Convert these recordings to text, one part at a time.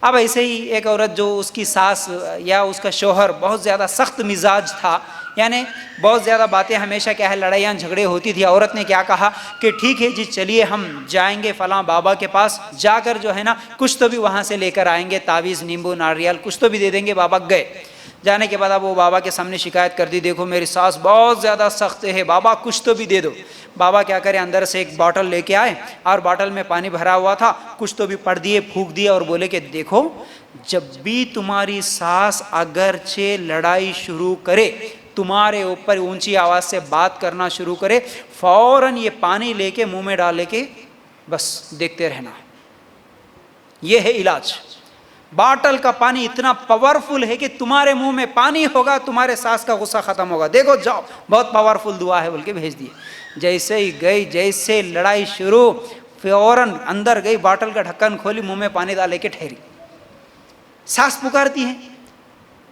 اب ایسے ہی ایک عورت جو اس کی ساس یا اس کا شوہر بہت زیادہ سخت مزاج تھا، یعنی بہت زیادہ باتیں ہمیشہ کیا ہے لڑائیاں جھگڑے ہوتی تھی، عورت نے کیا کہا کہ ٹھیک ہے جی چلیے ہم جائیں گے فلاں بابا کے پاس، جا کر جو ہے نا کچھ تو بھی وہاں سے لے کر آئیں گے، تعویذ، نیمبو، ناریل کچھ تو بھی دے دیں گے۔ بابا گئے، جانے کے بعد اب وہ بابا کے سامنے شکایت کر دی، دیکھو میری ساس بہت زیادہ سخت ہے، بابا کچھ تو بھی دے دو۔ بابا کیا کرے، اندر سے ایک باٹل لے کے آئے اور باٹل میں پانی بھرا ہوا تھا، کچھ تو بھی پڑھ دیے، پھونک دیے اور بولے کہ دیکھو جب بھی تمہاری ساس اگرچہ لڑائی شروع کرے، تمہارے اوپر اونچی آواز سے بات کرنا شروع کرے، فوراً یہ پانی لے کے منہ میں ڈالے کے بس دیکھتے رہنا، یہ ہے علاج۔ باٹل کا پانی اتنا پاورفل ہے کہ تمہارے منہ میں پانی ہوگا، تمہارے ساس کا غصہ ختم ہوگا، دیکھو جاؤ بہت پاورفل دعا ہے بول کے بھیج دیے۔ جیسے ہی گئی، جیسے لڑائی شروع، فوراً اندر گئی، باٹل کا ڈھکن کھولی، منہ میں پانی ڈالے کے ٹھہری۔ ساس پکارتی ہے،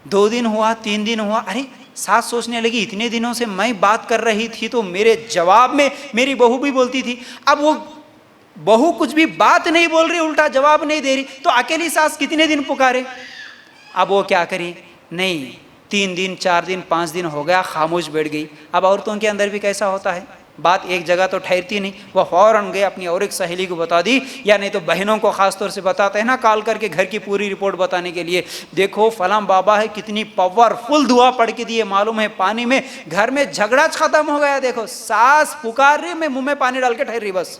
2 دن ہوا، 3 دن ہوا، ارے ساس سوچنے لگی اتنے دنوں سے میں بات کر رہی تھی تو میرے جواب میں میری بہو بھی بولتی تھی، اب وہ بہو کچھ بھی بات نہیں بول رہی، الٹا جواب نہیں دے رہی، تو اکیلی ساس کتنے دن پکارے؟ اب وہ کیا کری؟ نہیں، 3 دن 4 دن 5 دن ہو گیا، خاموش بیٹھ گئی۔ اب عورتوں کے اندر بھی کیسا ہوتا ہے، بات ایک جگہ تو ٹھہرتی نہیں، وہ فوراً گئے اپنی اور ایک سہیلی کو بتا دی، یا نہیں تو بہنوں کو خاص طور سے بتاتے ہیں نا کال کر کے گھر کی پوری رپورٹ بتانے کے لیے، دیکھو فلاں بابا ہے کتنی پاورفل دعا پڑھ کے دیے، معلوم ہے پانی میں گھر میں جھگڑا ختم ہو گیا، دیکھو ساس پکار رہی، میں منہ میں پانی ڈال کے ٹھہر رہی بس۔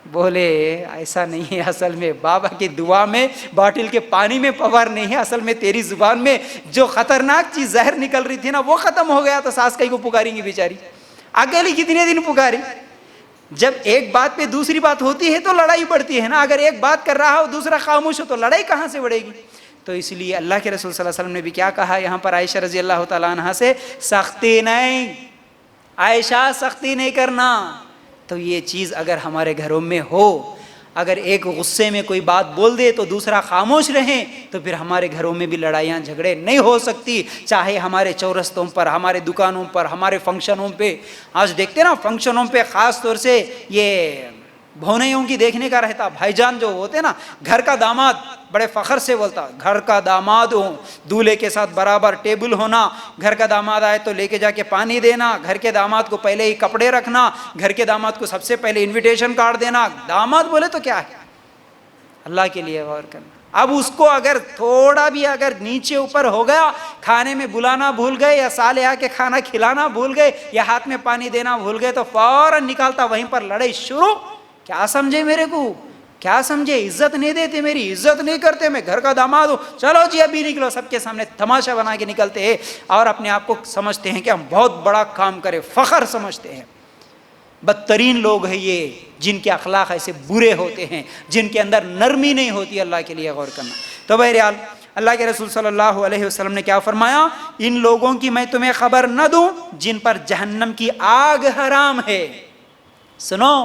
بولے ایسا نہیں ہے، اصل میں بابا کی دعا میں باٹل کے پانی میں پاور نہیں ہے، اصل میں تیری زبان میں جو خطرناک چیز زہر نکل رہی تھی نا وہ ختم ہو گیا، تو ساس کئی کو پکاریں گی بیچاری، اکیلی کتنے دن پکاری؟ جب ایک بات پہ دوسری بات ہوتی ہے تو لڑائی بڑھتی ہے نا، اگر ایک بات کر رہا ہو دوسرا خاموش ہو تو لڑائی کہاں سے بڑھے گی؟ تو اس لیے اللہ کے رسول صلی اللہ علیہ وسلم نے بھی کیا کہا یہاں پر عائشہ رضی اللہ تعالیٰ عنہ سے، سختی نہیں، عائشہ سختی نہیں کرنا۔ تو یہ چیز اگر ہمارے گھروں میں ہو، اگر ایک غصے میں کوئی بات بول دے تو دوسرا خاموش رہیں، تو پھر ہمارے گھروں میں بھی لڑائیاں جھگڑے نہیں ہو سکتی، چاہے ہمارے چورستوں پر، ہمارے دکانوں پر، ہمارے فنکشنوں پہ۔ آج دیکھتے نا فنکشنوں پہ خاص طور سے یہ بھونیوں کی دیکھنے کا رہتا، بھائی جان جو ہوتے نا، گھر کا داماد بڑے فخر سے بولتا، گھر کا داماد ہوں، دولہے کے ساتھ برابر ٹیبل ہونا، گھر کا داماد آئے تو لے کے جا کے پانی دینا، گھر کے داماد کو پہلے ہی کپڑے رکھنا، گھر کے داماد کو سب سے پہلے انویٹیشن کارڈ دینا۔ داماد بولے تو کیا ہے، اللہ کے لیے غور کرنا۔ اب اس کو اگر تھوڑا بھی اگر نیچے اوپر ہو گیا، کھانے میں بلانا بھول گئے، یا سالے آ کے کھانا کھلانا بھول گئے، یا ہاتھ میں پانی دینا بھول گئے، تو فوراً نکالتا وہیں پر لڑائی شروع۔ کیا سمجھے میرے کو، کیا سمجھے، عزت نہیں دیتے، میری عزت نہیں کرتے، میں گھر کا داماد ہوں، چلو جی ابھی نکلو، سب کے سامنے تماشا بنا کے نکلتے ہیں، اور اپنے آپ کو سمجھتے ہیں کہ ہم بہت بڑا کام کرے، فخر سمجھتے ہیں۔ بدترین لوگ ہیں یہ، جن کے اخلاق ایسے برے ہوتے ہیں، جن کے اندر نرمی نہیں ہوتی، اللہ کے لیے غور کرنا۔ تو بہرحال اللہ کے رسول صلی اللہ علیہ وسلم نے کیا فرمایا، ان لوگوں کی میں تمہیں خبر نہ دوں جن پر جہنم کی آگ حرام ہے۔ سنو،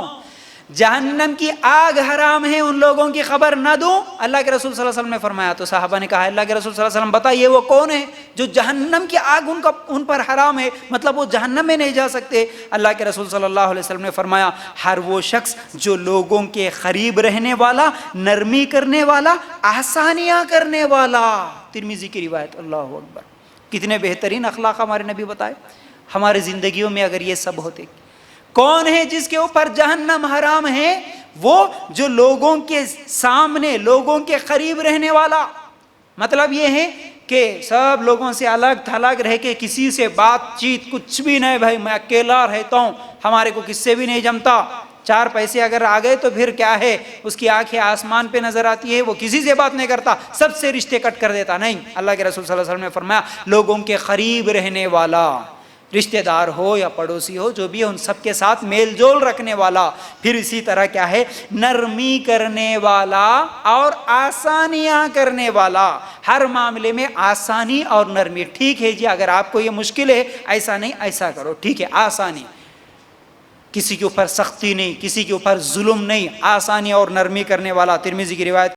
جہنم کی آگ حرام ہے، ان لوگوں کی خبر نہ دوں، اللہ کے رسول صلی اللہ علیہ وسلم نے فرمایا۔ تو صحابہ نے کہا اللہ کے رسول صلی اللہ علیہ وسلم بتائیے وہ کون ہے جو جہنم کی آگ ان پر حرام ہے، مطلب وہ جہنم میں نہیں جا سکتے؟ اللہ کے رسول صلی اللہ علیہ وسلم نے فرمایا ہر وہ شخص جو لوگوں کے قریب رہنے والا، نرمی کرنے والا، آسانیاں کرنے والا۔ ترمذی کی روایت۔ اللہ اکبر، کتنے بہترین اخلاق ہمارے نبی بتائے۔ ہماری زندگیوں میں اگر یہ سب ہوتے، کون ہے جس کے اوپر جہنم حرام ہے؟ وہ جو لوگوں کے سامنے، لوگوں کے قریب رہنے والا، مطلب یہ ہے کہ سب لوگوں سے الگ تھلگ رہ کے کسی سے بات چیت کچھ بھی نہیں، بھائی میں اکیلا رہتا ہوں، ہمارے کو کس سے بھی نہیں جمتا، 4 پیسے اگر آ گئے تو پھر کیا ہے، اس کی آنکھیں آسمان پہ نظر آتی ہے، وہ کسی سے بات نہیں کرتا، سب سے رشتے کٹ کر دیتا۔ نہیں، اللہ کے رسول صلی اللہ علیہ وسلم نے فرمایا لوگوں کے قریب رہنے والا، رشتہ دار ہو یا پڑوسی ہو، جو بھی ہے ان سب کے ساتھ میل جول رکھنے والا، پھر اسی طرح کیا ہے، نرمی کرنے والا اور آسانیاں کرنے والا، ہر معاملے میں آسانی اور نرمی۔ ٹھیک ہے جی، اگر آپ کو یہ مشکل ہے، ایسا نہیں ایسا کرو، ٹھیک ہے، آسانی، کسی کے اوپر سختی نہیں، کسی کے اوپر ظلم نہیں، آسانی اور نرمی کرنے والا۔ ترمذی کی روایت۔